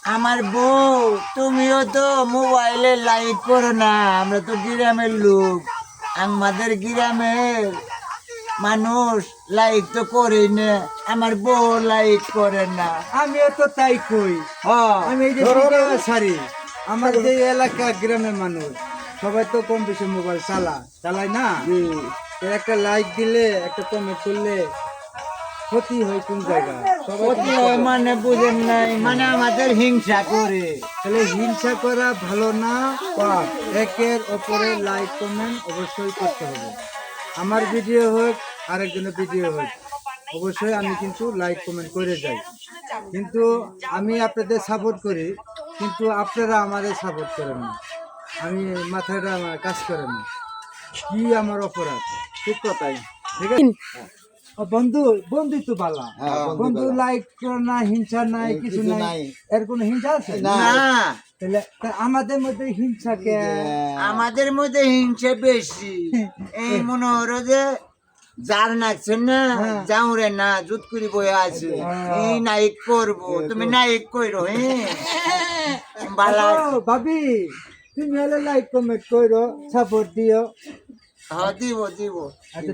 আমার বউ তুমিও তো মোবাইলে লাইক করো না। আমরা তো গ্রামের লোক, আমাদের গ্রামের মানুষ লাইক তো করেই না। আমার বউ লাইক করে না। আমিও তো তাই কই। হ্যাঁ, আমি এই যে ভিডিও ছাড়ি, আমার যে এলাকা গ্রামের মানুষ সবাই তো কম বেশি মোবাইল চালায় না। এর একটা লাইক দিলে, একটা কমেন্ট করলে ক্ষতি হয় কোন জায়গা? সবাই ক্ষতি হয় মানে বুঝেন নাই, মানে আমাদের হিংসা করে। তাহলে হিংসা করা ভালো না, পাপ। একের ওপরে লাইক কমেন্ট অবশ্যই করতে হবে। আমার ভিডিও হোক, আরেকজনের ভিডিও হোক, অবশ্যই আমি কিন্তু লাইক কমেন্ট করে যাই। কিন্তু আমি আপনাদের সাপোর্ট করি, কিন্তু আপনারা আমাদের সাপোর্ট করেন না। আমি মাথাটা আমার কাজ করে না। কি আমার অপরাধ? ঠিক কথাই। ঠিক আছে। ও বন্ধু, বন্ধুই তো বালা। বন্ধু লাইক না, হিংসা নাই, কিছু নাই। এর কোনো হিংসা আছে না, তাহলে আমাদের মধ্যে হিংসা কে? আমাদের মধ্যে হিংসা বেশি। এই মনে হলো যে যার নাচছেন না, যাউরে না জুত করি বয়ে আছে, এই নাইক করবো, তুমি নাইক কইরো। বালা ভাবি, তুমি হলে লাইক কমেন্ট করো, সাপোর্ট দিও। হ্যাঁ, দিব দিব। আচ্ছা